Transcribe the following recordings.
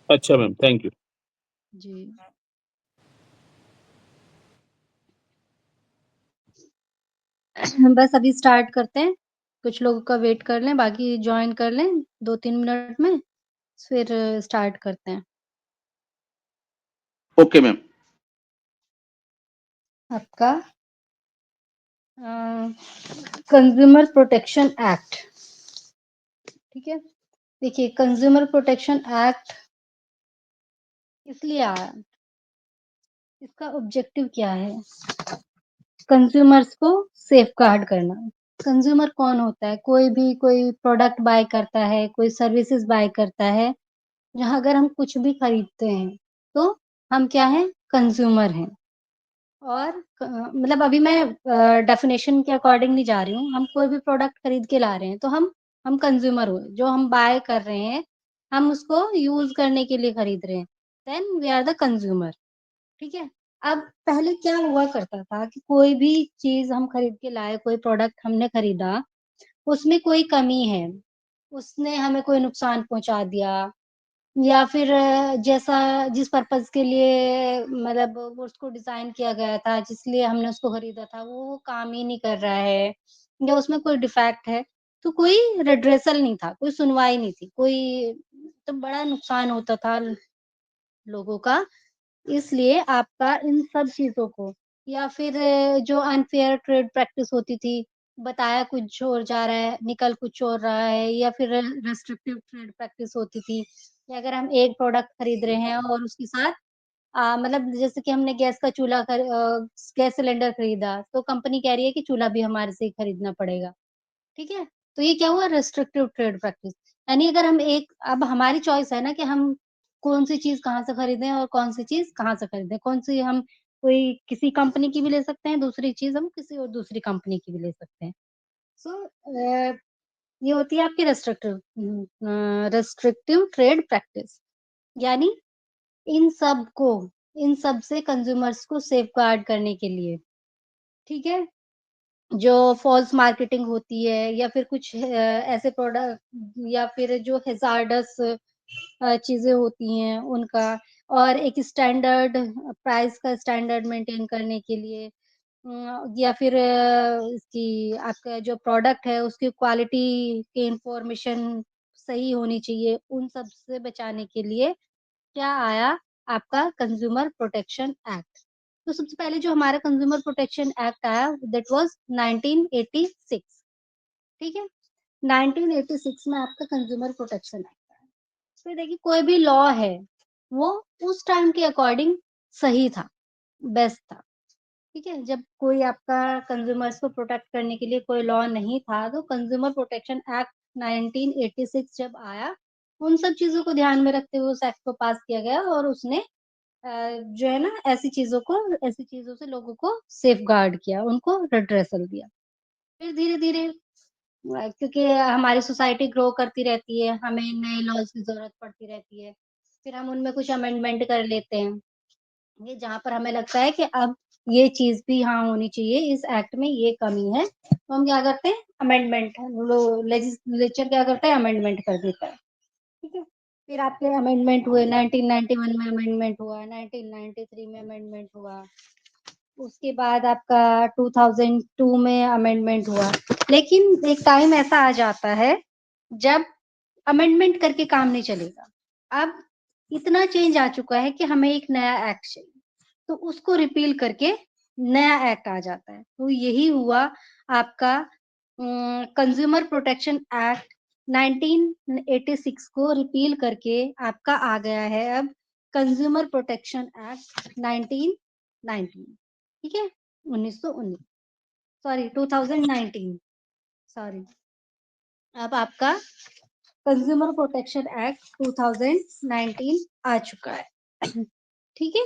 अच्छा ma'am, thank you. जी। बस अभी स्टार्ट करते हैं। कुछ लोगों का वेट कर लें, बाकी जॉइन कर लें 2-3 मिनट में, फिर स्टार्ट करते हैं। Okay ma'am. आपका कंज्यूमर प्रोटेक्शन एक्ट, ठीक है? देखिए कंज्यूमर प्रोटेक्शन एक्ट इसलिए आया, इसका ऑब्जेक्टिव क्या है? कंज्यूमर्स को सेफगार्ड करना। कंज्यूमर कौन होता है? कोई प्रोडक्ट बाय करता है, कोई सर्विसेज बाय करता है, जहाँ अगर हम कुछ भी खरीदते हैं, तो हम क्या हैं? कंज्यूमर हैं। और मतलब अभी मैं डेफिनेशन के अकॉर्डिंग नहीं जा रही हूँ, हम कोई भी प्रोडक्ट खरीद के ला रहे हैं, तो हम कंज्यूमर हुए, जो हम बाय कर रहे हैं, हम उसको यूज़ करने के लिए खरीद रहे हैं, then we are the consumer, ठीक है? अब पहले क्या हुआ करता था कि कोई भी चीज़ हम खरीद के लाए, कोई प्रोडक्ट हमने खरीदा, उसमें कोई कमी है, उसने हमें कोई नुकसान पहुँचा दिया या फिर जैसा जिस पर्पज़ के लिए मतलब वो उसको डिज़ाइन किया गया था, जिस लिए हमने उसको खरीदा था, वो काम ही नहीं कर रहा है या उसमें कोई डिफेक्ट है, तो कोई रेड्रेसल नहीं था, कोई सुनवाई नहीं थी, कोई तो बड़ा नुकसान होता था लोगों का। इसलिए आपका इन सब चीज़ों को या फिर जो अनफेयर ट्रेड प्रैक्टिस होती थी, बताया कुछ और जा रहा है, निकल कुछ और रहा है या फिर रेस्ट्रिक्टिव ट्रेड प्रैक्टिस होती थी कि अगर हम एक प्रोडक्ट खरीद रहे हैं और उसके साथ मतलब जैसे कि हमने गैस सिलेंडर खरीदा, तो कंपनी कह रही है कि चूल्हा भी हमारे से ही खरीदना पड़ेगा, ठीक है? तो ये क्या हुआ रेस्ट्रिक्टिव ट्रेड प्रैक्टिस। यानी अगर हम एक अब हमारी चॉइस है ना कि हम कौन-सी चीज़ कहाँ से खरीदें और कौन-सी चीज़ कहाँ से खरीदें। कौन-सी हम कोई किसी कंपनी की भी ले सकते हैं, दूसरी चीज़ हम किसी और दूसरी कंपनी की भी ले सकते हैं। सो ये होती है आपकी रेस्ट्रिक्टिव ट्रेड प्रैक्टिस। यानी इन सब को इन सब से कंज्यूमर्स को सेफगार्ड करने के लिए, ठीक है? जो फ़ॉल्स मार्केटिंग होती है या फिर कुछ ऐसे प्रोडक्ट या फिर जो हैज़ार्डस चीज़ें होती हैं उनका और एक स्टैंडर्ड प्राइस का स्टैंडर्ड मेंटेन करने के लिए या फिर इसकी आपका जो प्रोडक्ट है उसकी क्वालिटी की इन्फॉर्मेशन सही होनी चाहिए, उन सब से बचाने के लिए क्या आया आपका कंज्यूमर प्रोटेक्शन एक्ट। तो सबसे पहले जो हमारा कंज्यूमर प्रोटेक्शन एक्ट आया दैट वाज़ 1986, ठीक है? 1986 में आपका कंज्यूमर प्रोटेक्शन एक्ट आया। फिर देखिए कोई भी लॉ है, वो उस टाइम के अकॉर्डिंग सही था, बेस्ट था, ठीक है? जब कोई आपका कंज्यूमर्स को प्रोटेक्ट करने के लिए कोई लॉ नहीं था, तो कंज्यूमर प्रोटेक्शन एक्ट 1986 जब आया, उन सब चीज़ों को ध्यान में रखते हुए उस एक्ट को पास किया गया और उसने जो है ना ऐसी चीज़ों से लोगों को सेफगार्ड किया, उनको रेड्रेसल दिया। फिर धीरे-धीरे क्योंकि हमारी सोसाइटी ग्रो करती रहती है, हमें नए लॉज़ की ज़रूरत पड़ती रहती है, फिर हम उनमें कुछ अमेंडमेंट कर लेते हैं। ये जहाँ पर हमें लगता है कि अब ये चीज़ भी हाँ होनी चाहिए, इस एक्ट में ये कमी है, तो हम क्या करते हैं अमेंडमेंट लो लेजिस्लेचर क्या करता है अमेंडमेंट कर देता है, ठीक है? फिर आपके अमेंडमेंट हुए 1991 में अमेंडमेंट हुआ, 1993 में अमेंडमेंट हुआ, उसके बाद आपका 2002 में अमेंडमेंट हुआ। लेकिन एक टाइम ऐसा आ जाता है, जब अमेंडमेंट करके काम नहीं चलेगा। अब इतना चेंज आ चुका है कि हमें एक नया एक्ट चाहिए। तो उसको रिपील करके नया एक्ट आ जाता है। तो यही हुआ आपका कंज्यूमर प्रोटेक्शन एक्ट 1986 को रिपील करके आपका आ गया है अब कंज्यूमर प्रोटेक्शन एक्ट 1919, ठीक है? 1919 सॉरी 2019 सॉरी। अब आपका कंज्यूमर प्रोटेक्शन एक्ट 2019 आ चुका है। ठीक है?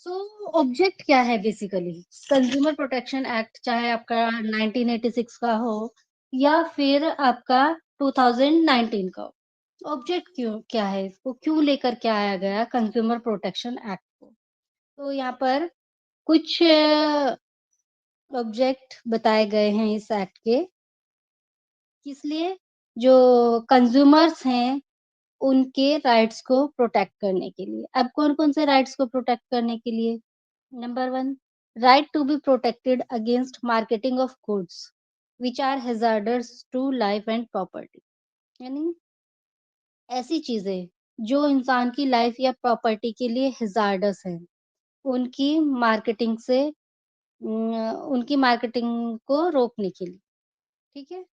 सो ऑब्जेक्ट क्या है बेसिकली कंज्यूमर प्रोटेक्शन एक्ट चाहे आपका 1986 का हो या फिर आपका 2019 का हो ऑब्जेक्ट क्यों क्या है इसको क्यों लेकर के आया गया कंज्यूमर प्रोटेक्शन एक्ट को तो यहाँ पर कुछ ऑब्जेक्ट बताए गए हैं इस एक्ट के किस लिए जो कंज्यूमर्स हैं उनके राइट्स को प्रोटेक्ट करने के लिए। अब कौन-कौन से राइट्स को प्रोटेक्ट करने के लिए? Number 1, right to be protected against marketing of goods which are hazardous to life and property. यानी ऐसी चीज़ें जो इंसान की लाइफ या प्रॉपर्टी के लिए हैज़ार्डस हैं, उनकी मार्केटिंग से उनकी मार्केटिंग को रोकने के लिए, ठीक है?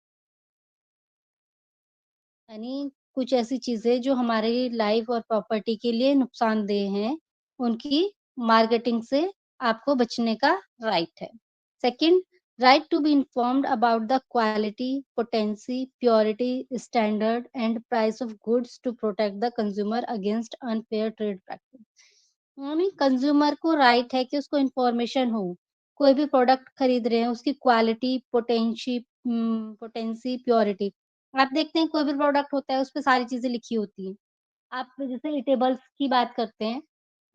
यानी कुछ ऐसी चीज़ें जो हमारी लाइफ और प्रॉपर्टी के लिए नुकसानदेह हैं, उनकी मार्केटिंग से आपको बचने का राइट है। Second, right to be informed about the quality, potency, purity, standard and price of goods to protect the consumer against unfair trade practice. यानी कंज्यूमर को राइट है कि उसको इन्फॉर्मेशन हो। कोई भी प्रोडक्ट खरीद रहे हैं, उसकी क्वालिटी, पोटेंसी, प्योरिटी। आप देखते हैं कोई भी प्रोडक्ट होता है, उसपे सारी चीज़ें लिखी होती हैं। आप जैसे ईटेबल्स की बात करते हैं,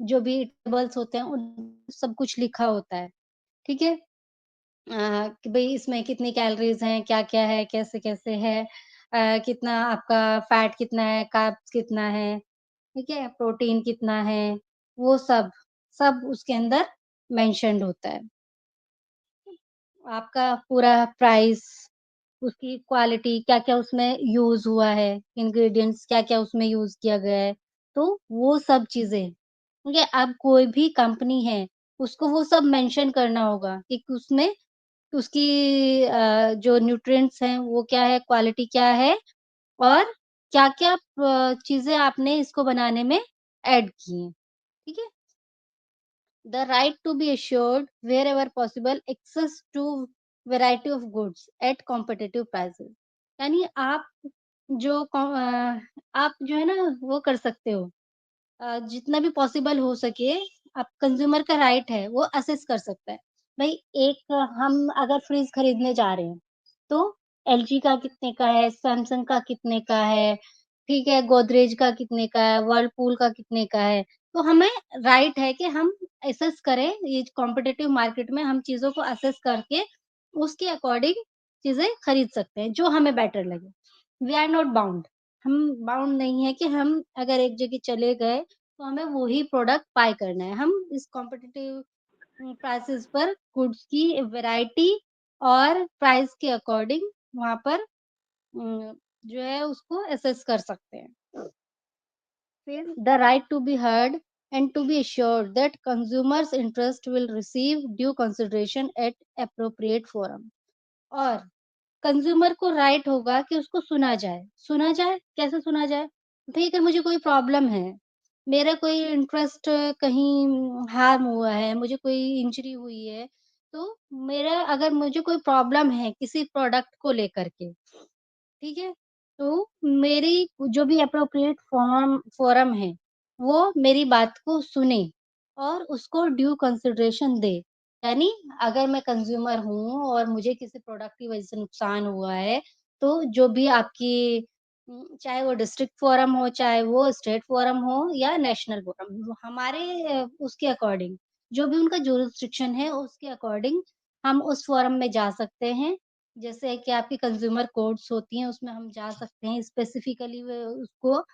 जो भी ईटेबल्स होते हैं, उन सब कुछ लिखा होता है, ठीक है? कि भई इसमें कितनी कैलोरीज़ हैं, क्या-क्या है, कैसे-कैसे है, कितना आपका फैट कितना है, कार्ब्स कितना है, ठीक है? प्रोटीन कितना है, वो सब उसके अंदर मेंशन्ड होता है। आपका पूरा प्राइस, उसकी क्वालिटी, क्या-क्या उसमें यूज़ हुआ है, इंग्रीडिएंट्स क्या-क्या उसमें यूज़ किया गया है, तो वो सब चीज़ें, ठीक है? अब कोई भी कंपनी है, उसको वो सब मेंशन करना होगा कि उसमें उसकी जो न्यूट्रिएंट्स हैं, वो क्या है, क्वालिटी क्या है और क्या-क्या चीज़ें आपने इसको बनाने में ऐड की हैं, ठीक है? The right to be assured wherever possible access to variety of goods at competitive prices। यानी आप जो है ना वो कर सकते हो, जितना भी पॉसिबल हो सके, आप कंज्यूमर का राइट है वो असेस कर सकता है। भाई एक हम अगर फ्रिज खरीदने जा रहे हैं, तो एलजी का कितने का है, सैमसंग का कितने का है, ठीक है, गोदरेज का कितने का है, व्हर्लपूल का कितने का है। तो हमें राइट है कि हम असेस करें, ये कॉम्पिटिटिव मार्केट में हम चीज़ों को असेस करके उसके अकॉर्डिंग चीज़ें खरीद सकते हैं, जो हमें बेटर लगे। वी आर नॉट बाउंड, हम बाउंड नहीं है कि हम अगर एक जगह चले गए, तो हमें वो ही प्रोडक्ट बाय करना है। हम इस कॉम्पिटिटिव प्राइसेस पर गुड्स की वैरायटी और प्राइस के अकॉर्डिंग वहाँ पर जो है उसको असेस कर सकते हैं। फिर the right to be heard and to be assured that consumers interest will receive due consideration at appropriate forum। और कंज्यूमर को राइट होगा कि उसको सुना जाए। सुना जाए, कैसे सुना जाए? भई अगर मुझे कोई प्रॉब्लम है, मेरा कोई इंटरेस्ट कहीं हार्म हुआ है, मुझे कोई इंजरी हुई है, तो मेरा अगर मुझे कोई प्रॉब्लम है किसी प्रोडक्ट को लेकर के, ठीक है? तो मेरी जो भी एप्रोप्रिएट फोरम है, वो मेरी बात को सुने और उसको ड्यू कंसिडरेशन दे। यानी अगर मैं कंज़्यूमर हूँ और मुझे किसी प्रोडक्ट की वज़ह से नुकसान हुआ है, तो जो भी आपकी चाहे वो डिस्ट्रिक्ट फोरम हो, चाहे वो स्टेट फोरम हो या नेशनल फोरम, वो हमारे उसके अकॉर्डिंग, जो भी उनका ज्यूरिसडिक्शन है, उसके अकॉर्डिंग हम उस फोरम में जा सकते हैं। जैसे कि आपकी कंज्यूमर कोर्ट्स होती हैं, उसमें हम जा सकते हैं। स्पेसिफिकली वो उसको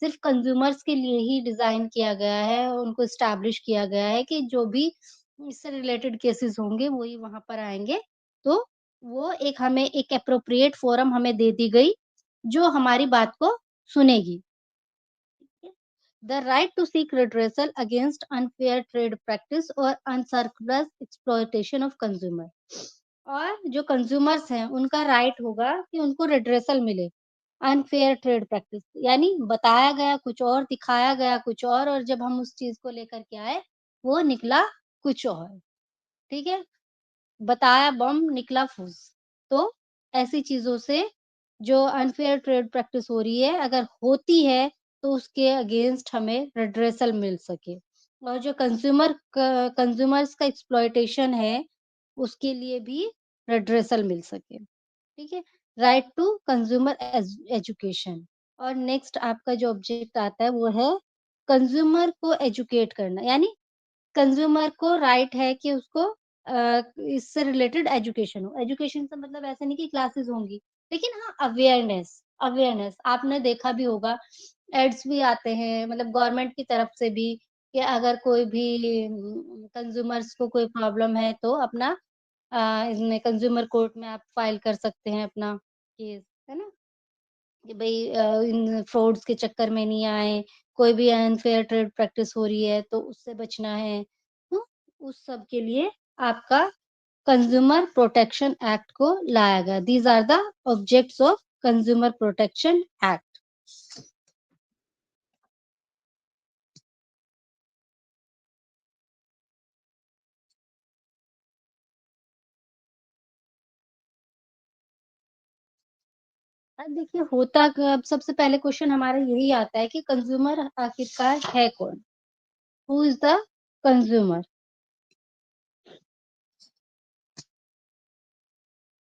सिर्फ़ कंज्यूमर्स के लिए ही डिज़ाइन किया गया है, उनको एस्टेब्लिश किया गया है कि जो भी इससे रिलेटेड केसेज़ होंगे, वही वहाँ पर आएँगे। तो वो एक हमें एक एप्रोप्रिएट फोरम हमें दे दी गई, जो हमारी बात को सुनेगी। The right to seek redressal against unfair trade practice और unscrupulous exploitation of consumer। और जो कंज्यूमर्स हैं, उनका राइट होगा कि उनको रिड्रेसल मिले, अनफेयर ट्रेड प्रैक्टिस यानी बताया गया कुछ और, दिखाया गया कुछ और जब हम उस चीज़ को लेकर के आए, वो निकला कुछ और, ठीक है? बताया बम निकला फूस। तो ऐसी चीज़ों से जो अनफेयर ट्रेड प्रैक्टिस हो रही है, अगर होती है तो उसके अगेंस्ट हमें रिड्रेसल मिल सके। और जो कंज्यूमर्स का एक्सप्लॉइटेशन है, उसके लिए भी रिड्रेसल मिल सके। ठीक है? Right to consumer education. और नेक्स्ट आपका जो ऑब्जेक्ट आता है वो है कंज्यूमर को एजुकेट करना। यानी कंज्यूमर को राइट है कि उसको इससे रिलेटेड एजुकेशन हो। एजुकेशन से मतलब ऐसा नहीं कि क्लासेस होंगी, लेकिन हाँ अवेयरनेस। अवेयरनेस आपने देखा भी होगा एड्स भी आते हैं मतलब गवर्नमेंट की तरफ से भी कि अगर कोई भी कंज्यूमर्स को कोई प्रॉब्लम है तो अपना इसमें कंज्यूमर कोर्ट में आप फाइल कर सकते हैं अपना केस, है ना? कि भई इन फ्रॉड्स के चक्कर में नहीं आए, कोई भी अनफेयर ट्रेड प्रैक्टिस हो रही है तो उससे बचना है। तो उस सब के लिए आपका कंज्यूमर प्रोटेक्शन एक्ट को लाया गया। These are the objects of consumer protection act. अब देखिए होता क अब सबसे पहले क्वेश्चन हमारा यही आता है कि कंज्यूमर आखिरकार है कौन? Who is the consumer?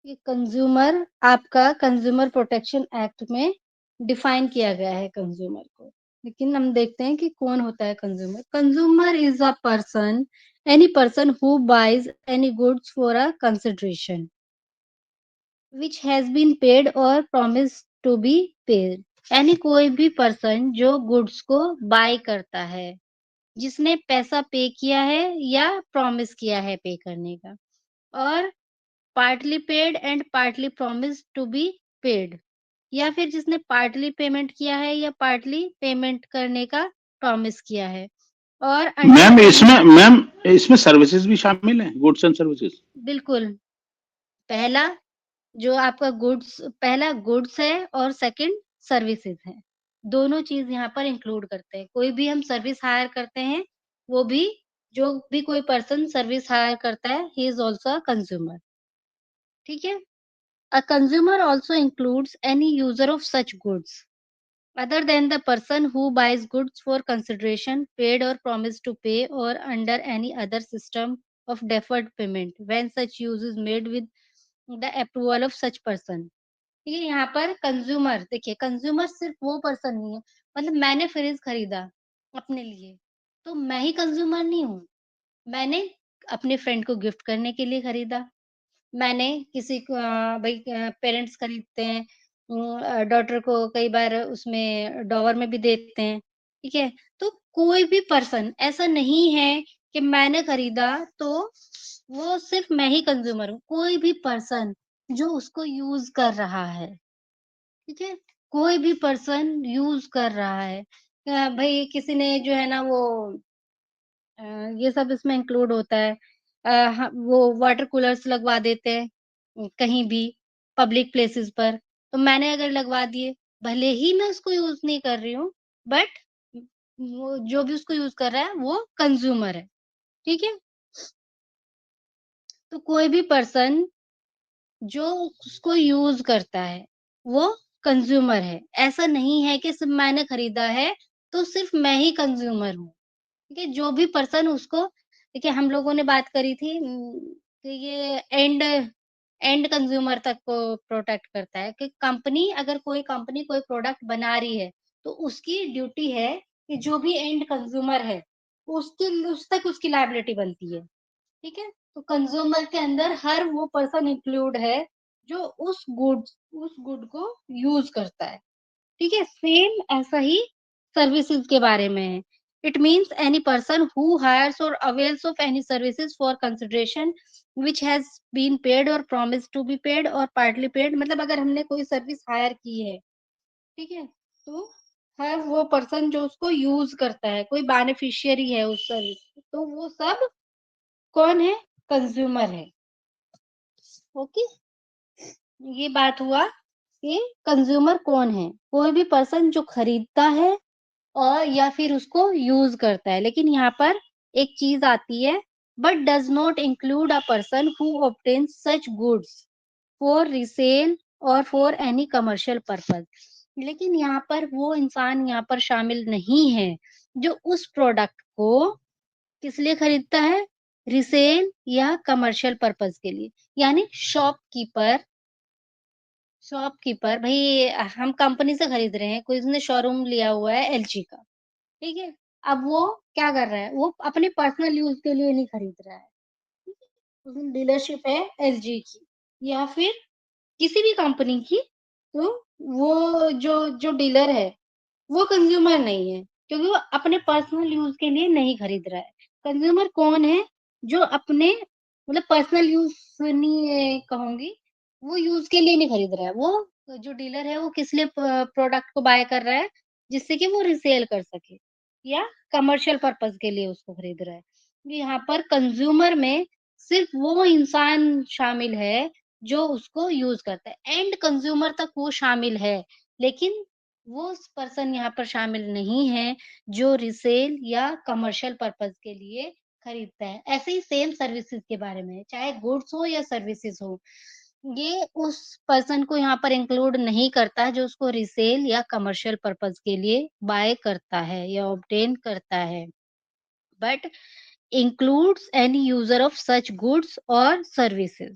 ये कंज्यूमर आपका कंज्यूमर प्रोटेक्शन एक्ट में डिफाइन किया गया है कंज्यूमर को। लेकिन हम देखते हैं कि कौन होता है consumer. Consumer is a person any person who buys any goods for a consideration which has been paid और प्रॉमिस्ड टू बी पेड। यानी कोई भी पर्सन जो गुड्स को बाय करता है, जिसने पैसा पे किया है या प्रॉमिस किया है पे करने का और partly paid and partly promised to be paid या फिर जिसने पार्टली पेमेंट किया है या पार्टली पेमेंट करने का प्रॉमिस किया है और अंडर एनी मैम इसमें सर्विसेज भी शामिल हैं, गुड्स एंड सर्विसेज। बिल्कुल, पहला जो आपका गुड्स पहला गुड्स है और सेकंड सर्विसेज है। दोनों चीज़ यहाँ पर इंक्लूड करते हैं। कोई भी हम सर्विस हायर करते हैं, वो भी जो भी कोई पर्सन सर्विस हायर करता है, he is also a consumer, ठीक है? A consumer also includes any user of such goods other than the person who buys goods for consideration, paid or promised to pay, or under any other system of deferred payment when such use is made with the approval of such person. ठीक है, यहाँ पर consumer देखिए consumer सिर्फ वो person नहीं है मतलब मैंने फ्रिज खरीदा अपने लिए तो मैं ही कंज्यूमर नहीं हूँ मैंने अपने फ्रेंड को गिफ्ट करने के लिए खरीदा मैंने किसी को भई पेरेंट्स खरीदते हैं डॉटर को कई बार उसमें डॉवर में भी देते हैं, ठीक है? तो कोई भी पर्सन ऐसा नहीं है कि मैंने खरीदा तो वो सिर्फ मैं ही कंज़्यूमर हूँ। कोई भी पर्सन जो उसको यूज़ कर रहा है, ठीक है? कोई भी पर्सन यूज़ कर रहा है। भई किसी ने जो है ना वो अ, ये सब इसमें इंक्लूड होता है। वो वाटर कूलर्स लगवा देते हैं कहीं भी पब्लिक प्लेसेस पर, तो मैंने अगर लगवा दिए, भले ही मैं उसको यूज़ नहीं कर रही हूँ, बट वो जो भी उसको यूज़ कर रहा है, वो कंज़्यूमर है, ठीक है? तो कोई भी पर्सन जो उसको यूज़ करता है, वो कंज़्यूमर है। ऐसा नहीं है कि सिर्फ़ मैंने खरीदा है, तो सिर्फ़ मैं ही कंज़्यूमर हूँ। देखिए, जो भी पर्सन उसको देखिए हम लोगों ने बात करी थी कि ये एंड एंड कंज्यूमर तक को प्रोटेक्ट करता है कि कंपनी कोई प्रोडक्ट बना रही है, तो उसकी ड्यूटी है कि जो भी एंड कंज्यूमर है, उस तक उसकी लायबिलिटी बनती है, ठीक है? तो कंज्यूमर के अंदर हर वो पर्सन इंक्लूड है, जो उस गुड को यूज़ करता है। ठीक है? सेम ऐसा ही सर्विसेज़ के बारे में है। It means any person who hires or avails of any services for consideration which has been paid और promised to be paid or partly paid मतलब अगर हमने कोई सर्विस हायर की है, ठीक है? तो हर वो पर्सन जो उसको यूज़ करता है, कोई बेनिफिशियरी है उस सर्विस की, तो वो सब कौन है? कंज्यूमर है। ओके? ये बात हुआ कि कंज्यूमर कौन है? कोई भी पर्सन जो खरीदता है और या फिर उसको यूज़ करता है। लेकिन यहाँ पर एक चीज़ आती है but does not include a person who obtains such goods for resale और फॉर एनी कमर्शियल पर्पज़। लेकिन यहाँ पर वो इंसान यहाँ पर शामिल नहीं है, जो उस प्रोडक्ट को किस लिए खरीदता है? रीसेल या कमर्शियल पर्पज़ के लिए। यानी शॉपकीपर भई हम कंपनी से खरीद रहे हैं, कोई उसने शोरूम लिया हुआ है एलजी का। ठीक है? अब वो क्या कर रहा है, वो अपने पर्सनल यूज़ के लिए नहीं खरीद रहा है, ठीक है? उसमें डीलरशिप है एलजी की या फिर किसी भी कंपनी की, तो वो जो जो डीलर है, वो कंज्यूमर नहीं है, क्योंकि वो अपने पर्सनल यूज के लिए नहीं खरीद रहा है। कंज्यूमर कौन है? जो अपने मतलब पर्सनल यूज नहीं कहूंगी, वो यूज के लिए नहीं खरीद रहा है। वो जो डीलर है वो किस लिए प्रोडक्ट को बाय कर रहा है? जिससे कि वो रिसेल कर सके या कमर्शियल पर्पस के लिए उसको खरीद रहा है। यहाँ पर कंज्यूमर में सिर्फ वो इंसान शामिल है जो उसको यूज करता है, एंड कंज्यूमर तक वो शामिल है, लेकिन वो पर्सन यहाँ पर शामिल नहीं है जो रिसेल या कमर्शियल पर्पस के लिए खरीदता है। ऐसे ही सेम सर्विसेज के बारे में है, चाहे गुड्स हो या सर्विसेज हो, ये उस पर्सन को यहाँ पर इंक्लूड नहीं करता जो उसको रिसेल या कमर्शियल पर्पस के लिए बाय करता है या ऑब्टेन करता है, but includes any user of such goods और सर्विसेज।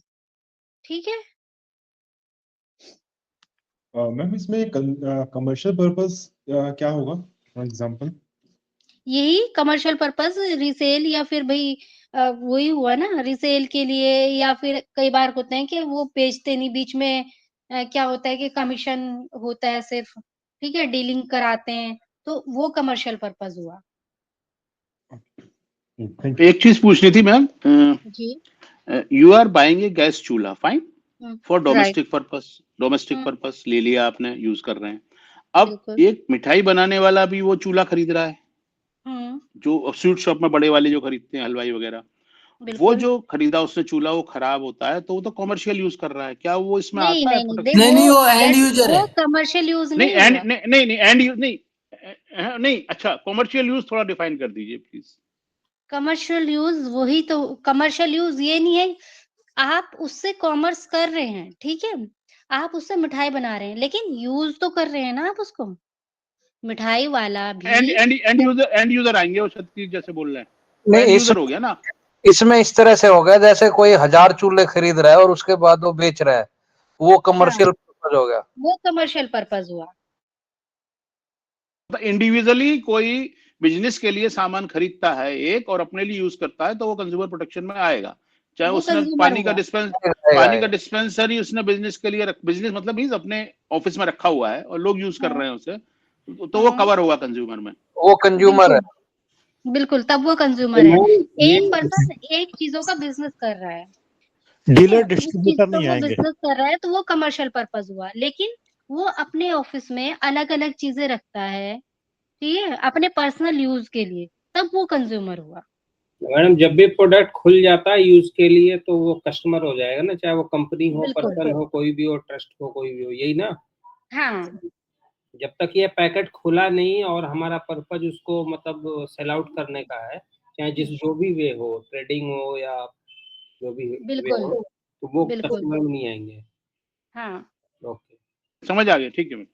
ठीक है। मैम इसमें कमर्शियल पर्पस क्या होगा, फॉर एग्जांपल? यही कमर्शियल पर्पस रिसेल या फिर भई वही हुआ ना रिसेल के लिए, या फिर कई बार होते हैं कि वो बेचते नहीं बीच में, क्या होता है कि कमीशन होता है सिर्फ, ठीक है, डीलिंग कराते हैं, तो वो कमर्शियल पर्पस हुआ। Thank you. एक चीज पूछनी थी मैम, जी। You are buying a gas चूल्हा, फाइन, फॉर राइट। डोमेस्टिक हुँ, पर्पस ले लिया आपने, यूज कर रहे हैं। अब बिल्कुल। एक मिठाई बनाने वाला भी वो चूल्हा खरीद रहा है, हुँ, जो स्वीट शॉप में बड़े वाले जो खरीदते हैं हलवाई वगैरह, वो बिल्कुल। जो खरीदा उसने चूल्हा वो खराब होता है तो वो तो कॉमर्शियल यूज कर रहा है, क्या वो इसमें नहीं, आता है नहीं, नहीं, प्रोटेक्शन नहीं में? नहीं, वो एंड यूजर है। वो कमर्शियल यूज़ नहीं नहीं एंड हुआ। नहीं नहीं नहीं एंड यूज नहीं, नहीं, अच्छा कॉमर्शियल यूज थोड़ा डिफाइन कर दीजिए प्लीज। कमर्शियल यूज़ वही तो, कमर्शियल यूज़ ये नहीं है, आप उससे कॉमर्स कर रहे हैं, ठीक है? आप उससे मिठाई बना रहे हैं, लेकिन यूज़ तो कर रहे हैं ना आप उसको। मिठाई वाला एंड भी एंड जब एंड यूजर आएंगे वो छत्तीस जैसे बोल रहे हैं, वो एंड नहीं, यूजर हो गया ना। इसमें इस तरह से हो गया जैसे कोई 1000 चूल्हे खरीद रहा है और उसके बाद वो बेच रहा है, वो हाँ, कमर्शियल पर्पज हो गया। वो कमर्शियल पर्पज़ हुआ। इंडिविजुअली कोई बिजनेस के लिए सामान खरीदता है एक और अपने लिए यूज करता है तो वो कंज्यूमर प्रोटेक्शन में आएगा, चाहे वो उसने कंज्यूमर हुआ। आएगा पानी का आएगा। डिस्पेंसरी उसने बिजनेस के लिए बिजनेस मतलब मीन्स अपने ऑफिस में रखा हुआ है और लोग यूज कर हाँ, रहे हैं उसे, तो वो हाँ, कवर होगा कंज्यूमर में। वो कंज्यूमर है। बिल्कुल, बिल्कुल, तब वो कंज्यूमर है। ये एक पर्सन एक चीज़ों का बिज़नेस कर रहा है, ठीक डीलर है? उस चीज़ डिस्ट्रीब्यूटर का नहीं वो आएंगे। बिज़नेस कर रहा है तो वो कमर्शियल पर्पज़ हुआ। लेकिन वो अपने ऑफिस में अलग-अलग चीज़ें रखता है, ठीक है? अपने पर्सनल यूज़ के लिए, तब वो कंज्यूमर हुआ। मैडम जब भी प्रोडक्ट खुल जाता है यूज के लिए तो वो कस्टमर हो जाएगा ना, चाहे वो कंपनी हो, बिल्कुल। पर्सन हो, कोई भी हो, ट्रस्ट हो, कोई भी हो, यही ना। हाँ, जब तक ये पैकेट खुला नहीं और हमारा पर्पज उसको मतलब सेल आउट करने का है, चाहे जिस जो भी वे हो, ट्रेडिंग हो या जो भी वे बिल्कुल, हो, तो वो बिल्कुल। कस्टमर में नहीं आएंगे। हाँ, ओके। समझ आ गया, ठीक है मैम।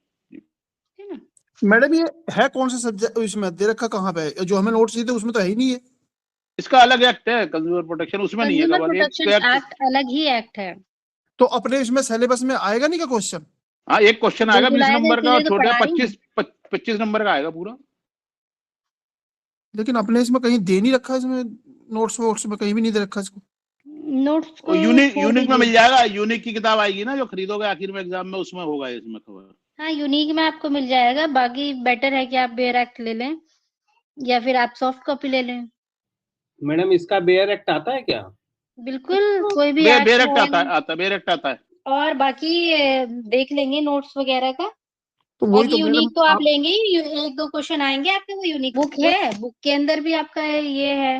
है ना? मैडम ये है कौन सा सब्जेक्ट, इसमें दे रखा कहाँ पे है? जो हमें नोट्स दिए थे उसमें तो है ही नहीं है। इसका अलग एक्ट है कंज्यूमर प्रोटेक्शन, उसमें नहीं है कंज्यूमर कवर, एक प्रोटेक्शन एक्ट। एक्ट अलग ही एक्ट है। तो अपने इसमें सिलेबस में आएगा नहीं क्या क्वेश्चन? हाँ एक क्वेश्चन आएगा बिल्कुल 20 आएगा, नंबर का और इसीलिए तो छोटे पढ़ा रही हूँ। 25 नंबर का आएगा पूरा। लेकिन अपने इसमें कहीं दे नहीं रखा, इसमें नोट्स वोट्स में कहीं भी नहीं दे रखा इसको। नोट्स को और यूनिक छोड़ यूनिक में दीजिए। मिल जाएगा, यूनिक की किताब आएगी ना जो खरीदोगे आखिर में एग्जाम में, उसमें होगा इसमें कवर। हाँ, यूनिक में आपको मिल जाएगा, बाकी बेटर है कि आप बेयर एक्ट ले लें या फिर आप सॉफ्ट कॉपी ले लें। मैडम इसका बेयर एक्ट आता है क्या? बिल्कुल, कोई भी एक्ट बेरेक्ट आता रहेगा है, बेरेक्ट आता है। और बाकी देख लेंगे नोट्स वगैरह का। तो वही बाकी तो मैडम यूनिक तो आप आप। लेंगे ही, 1-2 क्वेश्चन आएँगे आपके, वो यूनिक बुक है, बुक के अंदर भी आपका ये है,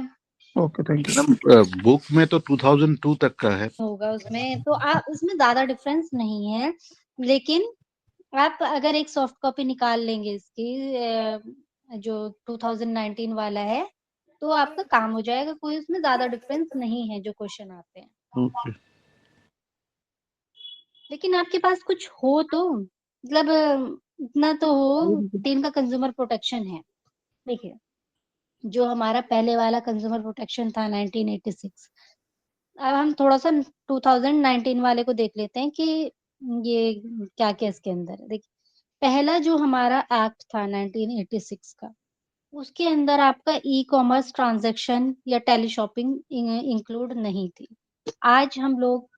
okay, thank you. Madam book में तो 2002 तक का है। होगा उसमें, तो उसमें ज़्यादा डिफरेंस नहीं है। लेकिन आप अगर एक सॉफ्ट कॉपी निकाल लेंगे इसकी जो 2019 वाला है, तो आपका काम हो जाएगा, कोई उसमें ज़्यादा डिफरेंस नहीं है जो क्वेश्चन आते हैं। ओके। लेकिन आपके पास कुछ हो तो मतलब इतना तो हो, 3 का कंज्यूमर प्रोटेक्शन है। देखिए, जो हमारा पहले वाला कंज्यूमर प्रोटेक्शन था 1986, अब हम थोड़ा-सा 2019 वाले को देख लेते हैं कि ये क्या-क्या इसके अंदर है। देखिए, पहला जो हमारा एक्ट था 1986 का, उसके अंदर आपका ई-कॉमर्स ट्रांज़ैक्शन या टेली शॉपिंग इंक्लूड नहीं थी। आज हम लोग